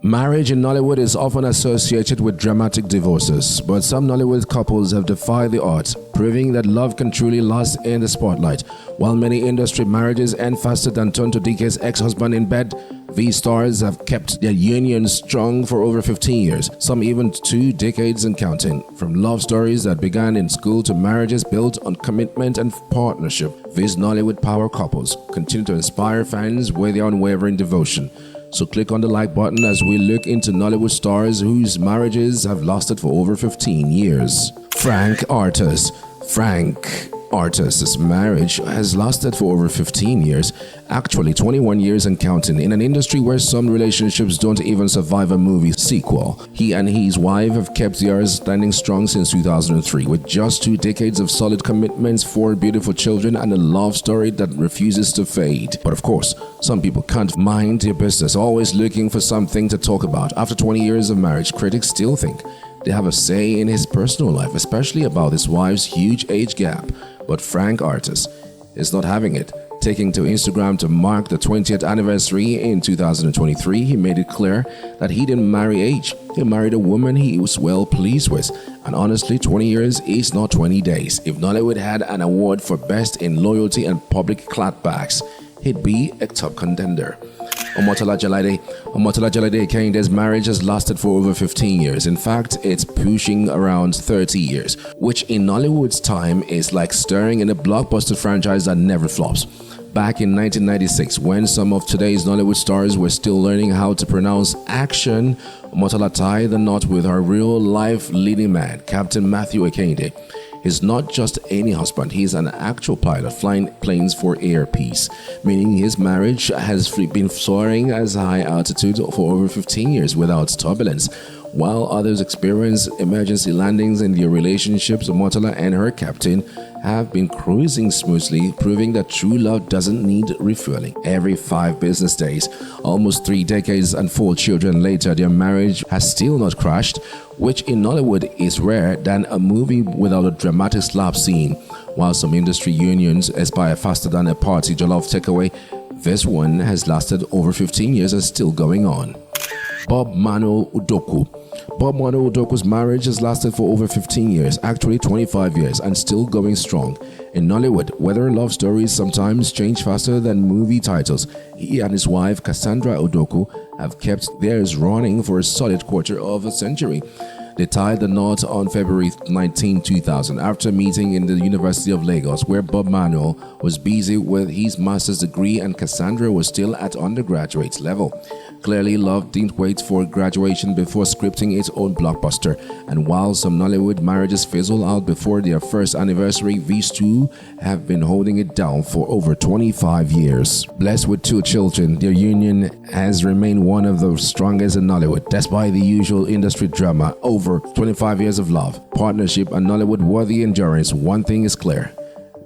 Marriage in Nollywood is often associated with dramatic divorces, but some Nollywood couples have defied the odds, proving that love can truly last in the spotlight. While many industry marriages end faster than turn to decades ex-husband in bed, these stars have kept their union strong for over 15 years, some even 2 decades and counting. From love stories that began in school to marriages built on commitment and partnership, these Nollywood power couples continue to inspire fans with their unwavering devotion. So click on the like button as we look into Nollywood stars whose marriages have lasted for over 15 years. Frank Artus's marriage has lasted for over 15 years, actually 21 years and counting, in an industry where some relationships don't even survive a movie sequel. He and his wife have kept theirs standing strong since 2003, with just 2 decades of solid commitments, 4 beautiful children, and a love story that refuses to fade. But of course, some people can't mind their business, always looking for something to talk about. After 20 years of marriage, critics still think they have a say in his personal life, especially about his wife's huge age gap. But Frank Artus is not having it. Taking to Instagram to mark the 20th anniversary in 2023, he made it clear that he didn't marry age. He married a woman he was well pleased with. And honestly, 20 years is not 20 days. If Nollywood had an award for best in loyalty and public clapbacks, he'd be a top contender. Omotola Jalade Kende's marriage has lasted for over 15 years. In fact, it's pushing around 30 years, which in Nollywood's time is like starring in a blockbuster franchise that never flops. Back in 1996, when some of today's Nollywood stars were still learning how to pronounce action, Omotola tied the knot with her real-life leading man, Captain Matthew Kende. He's not just any husband, he's an actual pilot flying planes for Air Peace, meaning his marriage has been soaring as high altitude for over 15 years without turbulence. While others experience emergency landings in their relationships, Omotola and her captain have been cruising smoothly, proving that true love doesn't need refueling. Every 5 business days, almost 3 decades and 4 children later, their marriage has still not crashed, which in Nollywood is rare than a movie without a dramatic slap scene. While some industry unions aspire faster than a party jollof takeaway, this one has lasted over 15 years and still going on. Bob Manuel Udoku's marriage has lasted for over 15 years, actually 25 years, and still going strong. In Nollywood, whether love stories sometimes change faster than movie titles, he and his wife Cassandra Udoku have kept theirs running for a solid quarter of a century. They tied the knot on February 19, 2000, after meeting in the University of Lagos, where Bob Manuel was busy with his master's degree and Cassandra was still at undergraduate level. Clearly, love didn't wait for graduation before scripting its own blockbuster. And while some Nollywood marriages fizzle out before their first anniversary, these two have been holding it down for over 25 years. Blessed with 2 children, their union has remained one of the strongest in Nollywood, despite the usual industry drama. Over 25 years of love, partnership, and Nollywood-worthy endurance, one thing is clear: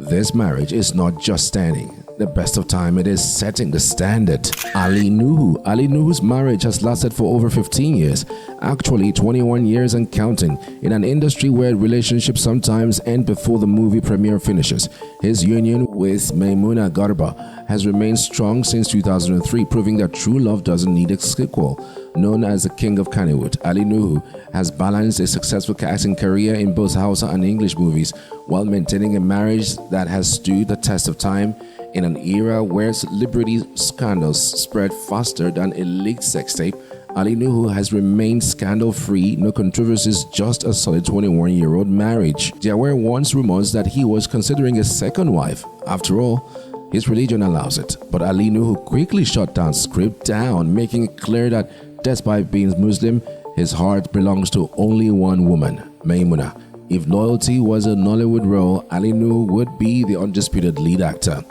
this marriage is not just standing the best of time, it is setting the standard. Ali Nuhu's marriage has lasted for over 15 years, actually 21 years and counting, in an industry where relationships sometimes end before the movie premiere finishes. His union with Maimuna Garba has remained strong since 2003, proving that true love doesn't need a sequel. Known as the King of Kannywood, Ali Nuhu has balanced a successful acting career in both Hausa and English movies while maintaining a marriage that has stood the test of time. In an era where celebrity scandals spread faster than a leaked sex tape, Ali Nuhu has remained scandal-free, no controversies, just a solid 21-year-old marriage. There were once rumors that he was considering a second wife. After all, his religion allows it. But Ali Nuhu quickly shut down script down, making it clear that despite being Muslim, his heart belongs to only one woman, Maimuna. If loyalty was a Nollywood role, Ali Nuhu would be the undisputed lead actor.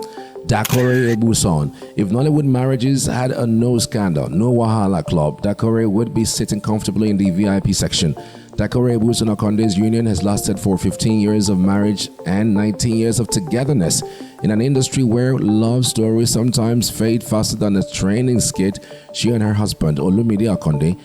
Dakore Ebuson. If Nollywood marriages had a no scandal, no wahala club, Dakore would be sitting comfortably in the VIP section. Dakore Ebuson Akonde's union has lasted for 15 years of marriage and 19 years of togetherness. In an industry where love stories sometimes fade faster than a training skit, she and her husband Olumide Akonde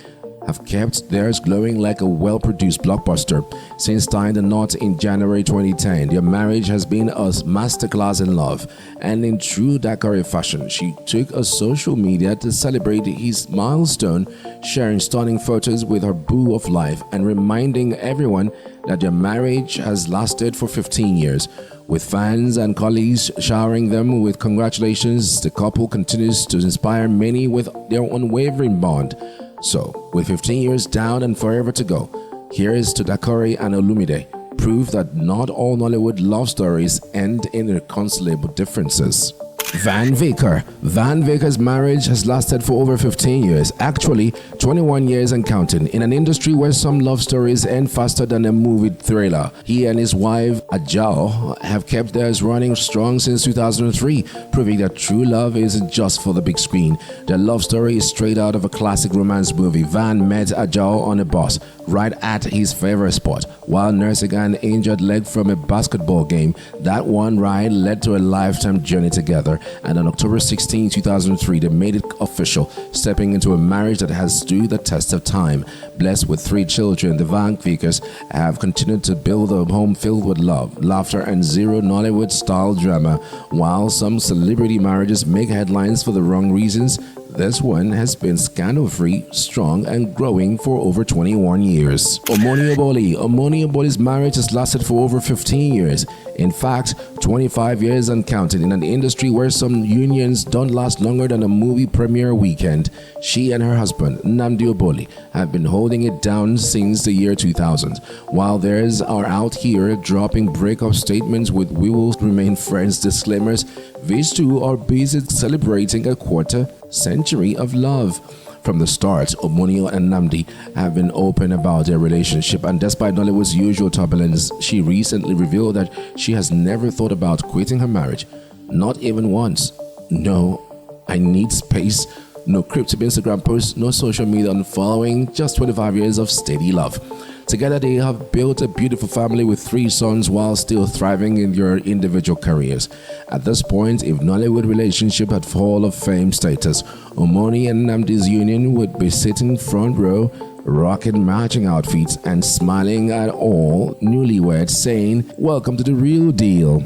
have kept theirs glowing like a well-produced blockbuster. Since tying the knot in January 2010, their marriage has been a masterclass in love. And in true Dakari fashion, she took a social media to celebrate his milestone, sharing stunning photos with her boo of life and reminding everyone that their marriage has lasted for 15 years. With fans and colleagues showering them with congratulations, the couple continues to inspire many with their unwavering bond. So, with 15 years down and forever to go, here is to Dakari and Olumide, proof that not all Nollywood love stories end in irreconcilable differences. Van Viker's marriage has lasted for over 15 years, actually 21 years and counting, in an industry where some love stories end faster than a movie thriller. He and his wife, Ajao, have kept theirs running strong since 2003, proving that true love isn't just for the big screen. Their love story is straight out of a classic romance movie. Van met Ajao on a bus, right at his favorite spot, while nursing an injured leg from a basketball game. That one ride led to a lifetime journey together, and on October 16, 2003, they made it official, stepping into a marriage that has stood the test of time. Blessed with 3 children, the Van Vikers have continued to build a home filled with love, laughter, and zero Nollywood-style drama. While some celebrity marriages make headlines for the wrong reasons, this one has been scandal-free, strong, and growing for over 21 years. Omoni Oboli's marriage has lasted for over 15 years. In fact, 25 years and counting, in an industry where some unions don't last longer than a movie premiere weekend. She and her husband, Nnebe Oboli, have been holding it down since the year 2000. While theirs are out here dropping breakup statements with "we will remain friends" disclaimers, these two are busy celebrating a quarter century of love. From the start, Omoni and Nnebe have been open about their relationship, and despite Nollywood's usual turbulence, she recently revealed that she has never thought about quitting her marriage. Not even once. No, I need space. No cryptic Instagram posts, no social media unfollowing, just 25 years of steady love. Together, they have built a beautiful family with 3 sons while still thriving in their individual careers. At this point, if Nollywood relationship had Hall of Fame status, Omoni and Nnebe's union would be sitting front row, rocking matching outfits and smiling at all newlyweds, saying, "Welcome to the real deal."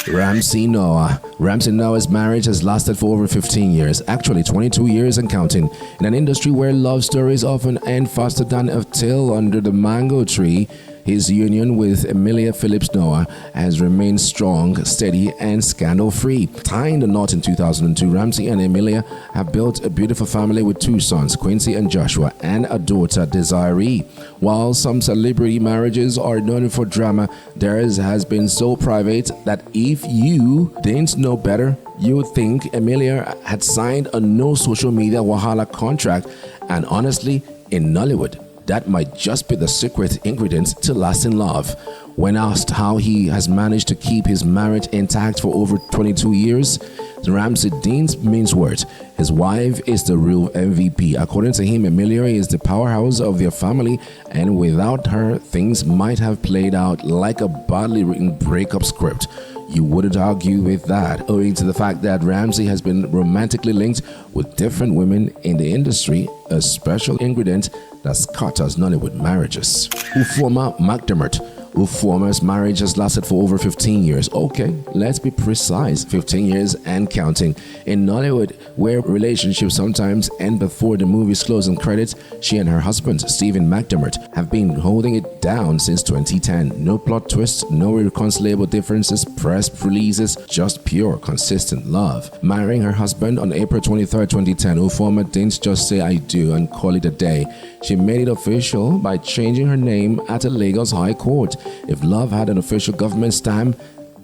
Ramsey Noah's marriage has lasted for over 15 years, actually 22 years and counting. In an industry where love stories often end faster than a tale under the mango tree, his union with Emilia Phillips Noah has remained strong, steady, and scandal-free. Tying the knot in 2002, Ramsey and Emilia have built a beautiful family with 2 sons, Quincy and Joshua, and a daughter, Desiree. While some celebrity marriages are known for drama, theirs has been so private that if you didn't know better, you would think Emilia had signed a no social media Wahala contract. And honestly, in Nollywood, that might just be the secret ingredient to lasting love. When asked how he has managed to keep his marriage intact for over 22 years, Ramsey didn't mince words. His wife is the real MVP. According to him, Emilia is the powerhouse of their family, and without her, things might have played out like a badly written breakup script. You wouldn't argue with that, owing to the fact that Ramsey has been romantically linked with different women in the industry, a special ingredient that scatters Nollywood marriages. Ufoma McDermott. Ufoma's marriage has lasted for over 15 years. Okay, let's be precise, 15 years and counting. In Nollywood, where relationships sometimes end before the movie's closing credits, she and her husband, Stephen McDermott, have been holding it down since 2010. No plot twists, no irreconcilable differences, press releases, just pure, consistent love. Marrying her husband on April 23, 2010, Ufoma didn't just say "I do" and call it a day. She made it official by changing her name at a Lagos High Court. If love had an official government stamp,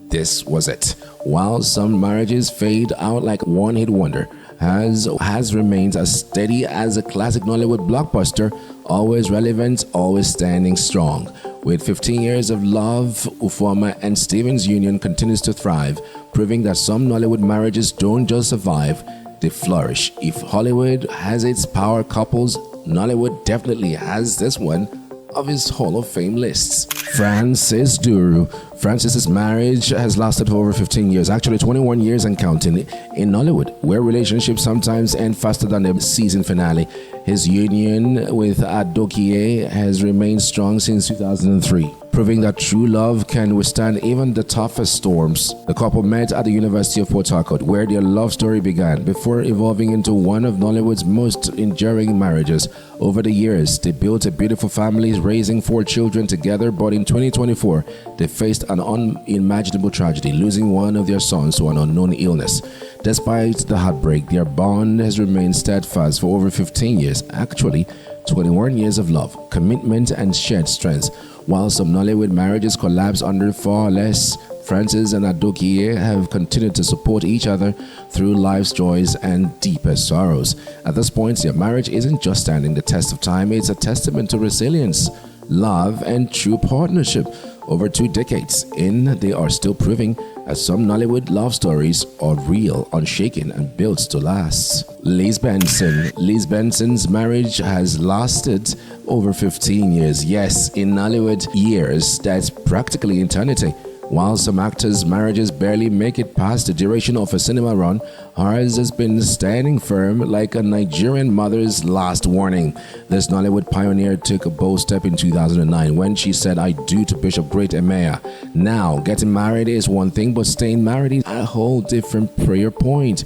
this was it. While some marriages fade out like one-hit wonder, has remained as steady as a classic Nollywood blockbuster, always relevant, always standing strong. With 15 years of love, Ufoma and Stephen's union continues to thrive, proving that some Nollywood marriages don't just survive, they flourish. If Hollywood has its power couples, Nollywood definitely has this one of his Hall of Fame lists. Francis Duru. Francis's marriage has lasted for over 15 years, actually 21 years and counting. In Nollywood, where relationships sometimes end faster than the season finale, His union with Adokie has remained strong since 2003, proving that true love can withstand even the toughest storms. The couple met at the University of Port Harcourt, where their love story began, before evolving into one of Nollywood's most enduring marriages. Over the years, they built a beautiful family, raising 4 children together, but in 2024, they faced an unimaginable tragedy, losing one of their sons to an unknown illness. Despite the heartbreak, their bond has remained steadfast for over 15 years, actually 21 years of love, commitment, and shared strength. While some Nollywood marriages collapse under far less, Francis and Adokie have continued to support each other through life's joys and deepest sorrows. At this point, their marriage isn't just standing the test of time, it's a testament to resilience, love, and true partnership. Over 2 decades in, they are still proving that some Nollywood love stories are real, unshaken, and built to last. Liz Benson's marriage has lasted over 15 years. Yes, in Nollywood years, that's practically eternity. While some actors' marriages barely make it past the duration of a cinema run, hers has been standing firm like a Nigerian mother's last warning. This Nollywood pioneer took a bold step in 2009 when she said "I do" to Bishop Great Emea. Now, getting married is one thing, but staying married is a whole different prayer point.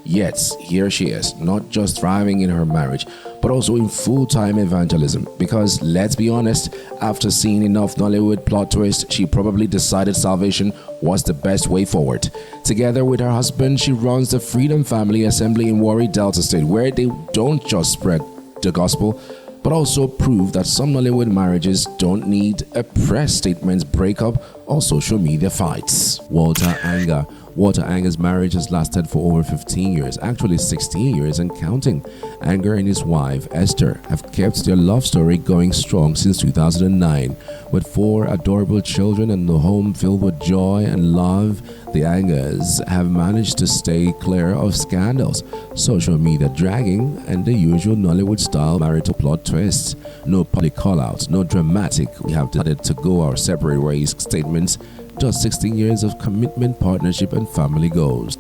Yet, here she is, not just thriving in her marriage, but also in full-time evangelism. Because, let's be honest, after seeing enough Nollywood plot twists, she probably decided salvation was the best way forward. Together with her husband, she runs the Freedom Family Assembly in Warri, Delta State, where they don't just spread the gospel, but also prove that some Nollywood marriages don't need a press statement's breakup or social media fights. Walter Anger's marriage has lasted for over 15 years, actually 16 years and counting. Anger and his wife, Esther, have kept their love story going strong since 2009. With 4 adorable children and a home filled with joy and love, the Angers have managed to stay clear of scandals, social media dragging, and the usual Nollywood-style marital plot twists. No public call-outs, no dramatic "we have decided to go our separate ways" statements. Just 16 years of commitment, partnership, and family goals.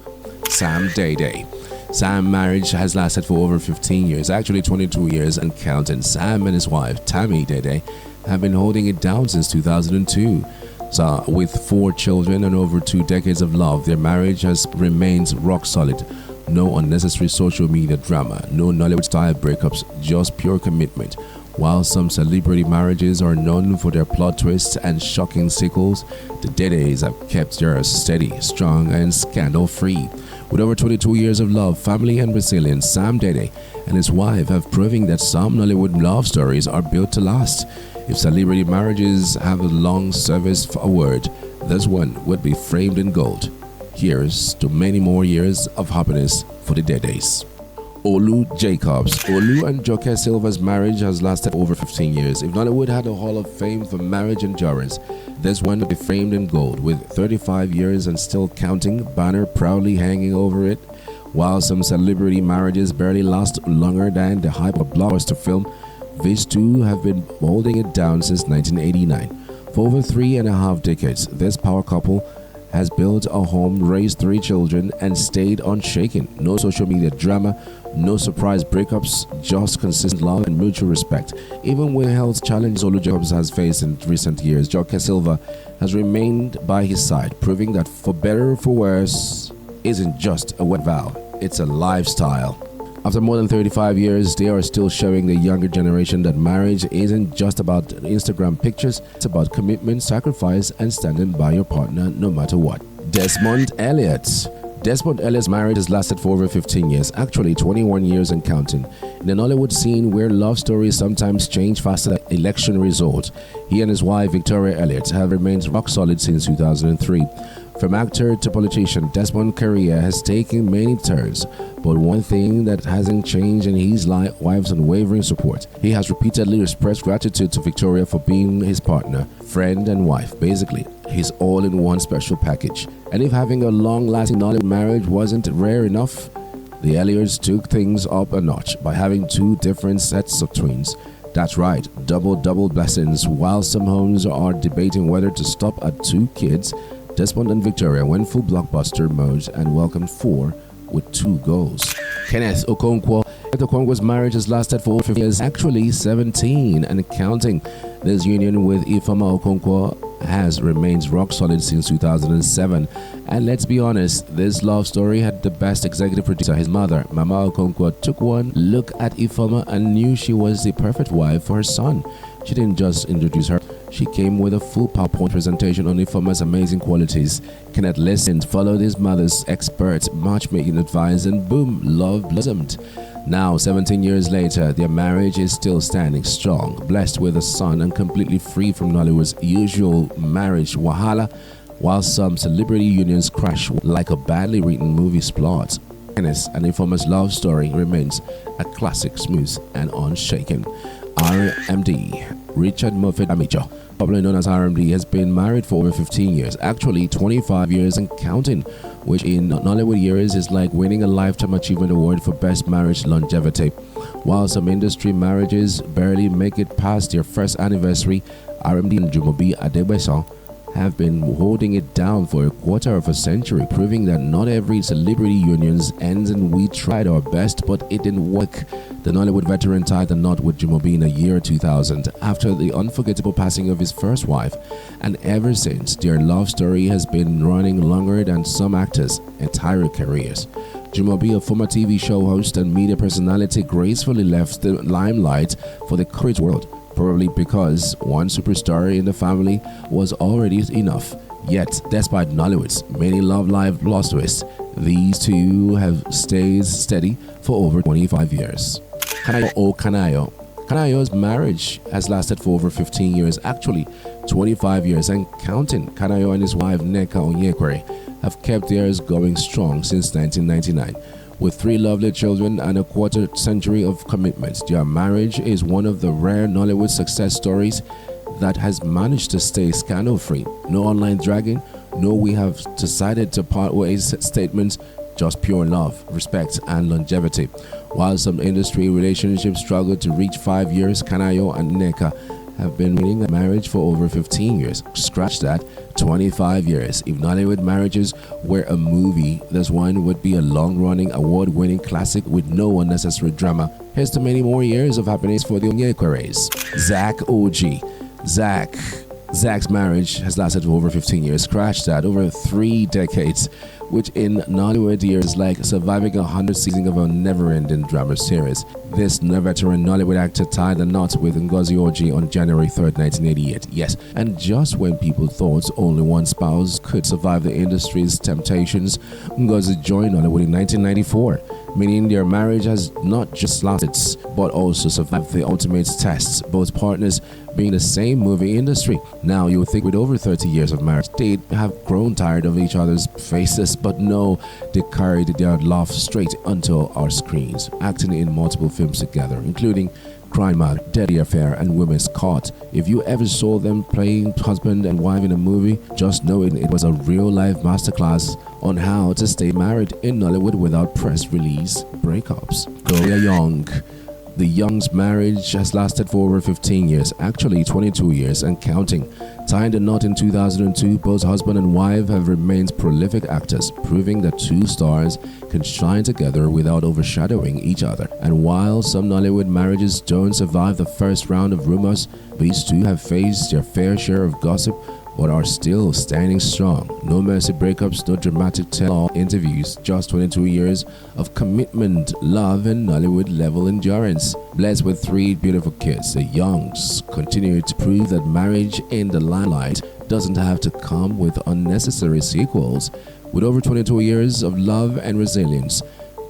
Sam's marriage has lasted for over 15 years, actually 22 years and counting. Sam and his wife, Tammy Dede, have been holding it down since 2002. So, with 4 children and over 2 decades of love, their marriage has remained rock solid. No unnecessary social media drama, no Nollywood-style breakups, just pure commitment. While some celebrity marriages are known for their plot twists and shocking sequels, the Dedes have kept theirs steady, strong, and scandal-free. With over 22 years of love, family, and resilience, Sam Dede and his wife have proven that some Nollywood love stories are built to last. If celebrity marriages have a long service award, this one would be framed in gold. Here's to many more years of happiness for the Dedes. Olu Jacobs. Olu and Joke Silva's marriage has lasted over 15 years. If Nollywood had a hall of fame for marriage endurance, this one would be framed in gold, with 35 years and still counting banner proudly hanging over it. While some celebrity marriages barely last longer than the hype of blockbuster film, these two have been holding it down since 1989. For over 3.5 decades, this power couple has built a home, raised 3 children, and stayed unshaken. No social media drama, no surprise breakups, just consistent love and mutual respect. Even with health challenges Olu Jacobs has faced in recent years, Joke Silva has remained by his side, proving that for better or for worse isn't just a wet vow, it's a lifestyle. After more than 35 years, they are still showing the younger generation that marriage isn't just about Instagram pictures, it's about commitment, sacrifice, and standing by your partner no matter what. Desmond Elliott's marriage has lasted for over 15 years, actually 21 years and counting. In an Nollywood scene where love stories sometimes change faster than election results, he and his wife Victoria Elliott have remained rock solid since 2003. From actor to politician, Desmond's career has taken many turns, but one thing that hasn't changed in his wife's unwavering support. He has repeatedly expressed gratitude to Victoria for being his partner, friend, and wife, basically his all-in-one special package. And if having a long-lasting Nollywood marriage wasn't rare enough, the Elliots took things up a notch by having 2 different sets of twins. That's right, double blessings. While some homes are debating whether to stop at 2 kids, Desmond and Victoria went full blockbuster mode and welcomed 4 with 2 goals. Kenneth Okonkwo Etiko's marriage has lasted for 50 years, actually 17 and counting. This union with Ifeoma Okonkwo has remained rock solid since 2007. And let's be honest, this love story had the best executive producer. His mother, Mama Okonkwo, took one look at Ifeoma and knew she was the perfect wife for her son. She didn't just introduce her, she came with a full PowerPoint presentation on Ifeoma's amazing qualities. Kenneth listened, followed his mother's expert matchmaking advice, and boom, love blossomed. Now, 17 years later, their marriage is still standing strong, blessed with a son and completely free from Nollywood's usual marriage wahala, while some celebrity unions crash like a badly written movie's plot. Kenneth and Ifeoma's love story remains a classic, smooth and unshaken. RMD, Richard Moffat Amicho, popularly known as RMD, has been married for over 15 years, actually 25 years and counting, which in Nollywood years is like winning a Lifetime Achievement Award for Best Marriage Longevity. While some industry marriages barely make it past their first anniversary, RMD and Jumobi Adebeso have been holding it down for a quarter of a century, proving that not every celebrity unions ends and we tried our best but it didn't work. The Nollywood veteran tied the knot with Jumobi in the year 2000 after the unforgettable passing of his first wife, and ever since their love story has been running longer than some actors' entire careers. Jumobi, a former TV show host and media personality, gracefully left the limelight for the corporate world, probably because one superstar in the family was already enough. Yet, despite Nollywood's many love life plot twists, these two have stayed steady for over 25 years. Kanayo's marriage has lasted for over 15 years, actually 25 years and counting. Kanayo and his wife Nneka Onyekwere have kept theirs going strong since 1999. With 3 lovely children and a quarter century of commitment, their marriage is one of the rare Nollywood success stories that has managed to stay scandal-free. No online dragging, no we have decided to part ways statements, just pure love, respect, and longevity. While some industry relationships struggle to reach 5 years, Kanayo and Nneka have been in a marriage for over 15 years. Scratch that, 25 years. If Nollywood marriages were a movie, this one would be a long-running, award-winning classic with no unnecessary drama. Here's to many more years of happiness for the Onyekweres. Zach's marriage has lasted for over 15 years. Scratch that, over 3 decades, which in Nollywood years is like surviving 100 seasons of a never-ending drama series. This veteran Nollywood actor tied the knot with Ngozi Oji on January 3rd, 1988. Yes, and just when people thought only one spouse could survive the industry's temptations, Ngozi joined Nollywood in 1994, meaning their marriage has not just lasted, but also survived the ultimate tests, both partners being the same movie industry. Now, you would think with over 30 years of marriage, they'd have grown tired of each other's faces, but no, they carried their love straight onto our screens, acting in multiple films together, including Crime Act, Deadly Affair, and Women's Court. If you ever saw them playing husband and wife in a movie, just know it was a real-life masterclass on how to stay married in Nollywood without press release breakups. Gloria Young. The Young's marriage has lasted for over 15 years, actually 22 years and counting. Tying the knot in 2002, both husband and wife have remained prolific actors, proving that 2 stars can shine together without overshadowing each other. And while some Nollywood marriages don't survive the first round of rumors, these two have faced their fair share of gossip but are still standing strong. No mercy breakups, no dramatic tell-all interviews, just 22 years of commitment, love, and Nollywood-level endurance. Blessed with 3 beautiful kids, the Youngs continue to prove that marriage in the limelight doesn't have to come with unnecessary sequels. With over 22 years of love and resilience,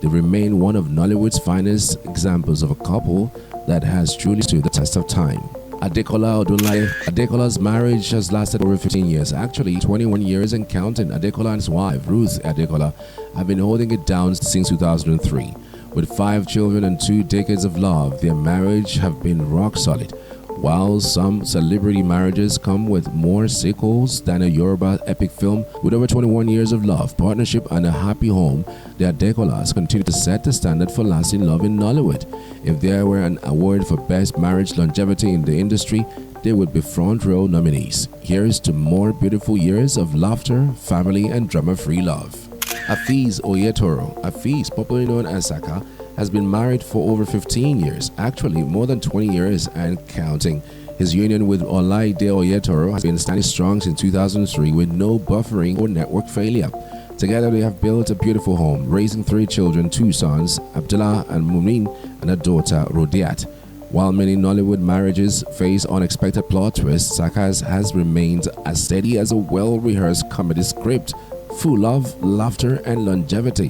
they remain one of Nollywood's finest examples of a couple that has truly stood the test of time. Adekola's marriage has lasted over 15 years, actually 21 years and counting. Adekola and his wife, Ruth Adekola, have been holding it down since 2003. With 5 children and 2 decades of love, their marriage have been rock solid. While some celebrity marriages come with more sequels than a Yoruba epic film, with over 21 years of love, partnership, and a happy home, the Adekolas continue to set the standard for lasting love in Nollywood. If there were an award for best marriage longevity in the industry, they would be front row nominees. Here's to more beautiful years of laughter, family, and drama-free love. Afeez Oyetoro, Afeez, popularly known as Saka, has been married for over 15 years, actually more than 20 years and counting. His union with Olaide Oyetoro has been standing strong since 2003 with no buffering or network failure. Together they have built a beautiful home, raising 3 children, 2 sons, Abdullah and Mumin, and a daughter, Rodiat. While many Nollywood marriages face unexpected plot twists, Saka's has remained as steady as a well-rehearsed comedy script, full of laughter and longevity.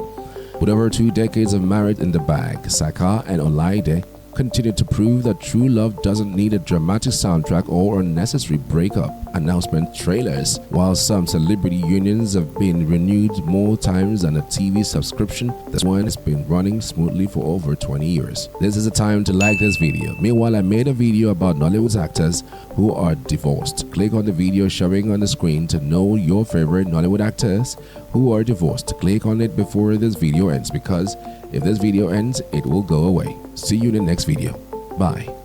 With over 2 decades of marriage in the bag, Saka and Olaide continue to prove that true love doesn't need a dramatic soundtrack or unnecessary breakup announcement trailers. While some celebrity unions have been renewed more times than a TV subscription, this one has been running smoothly for over 20 years. This is the time to like this video. Meanwhile, I made a video about Nollywood's actors who are divorced. Click on the video showing on the screen to know your favorite Nollywood actors who are divorced. Click on it before this video ends, because if this video ends, it will go away. See you in the next video. Bye.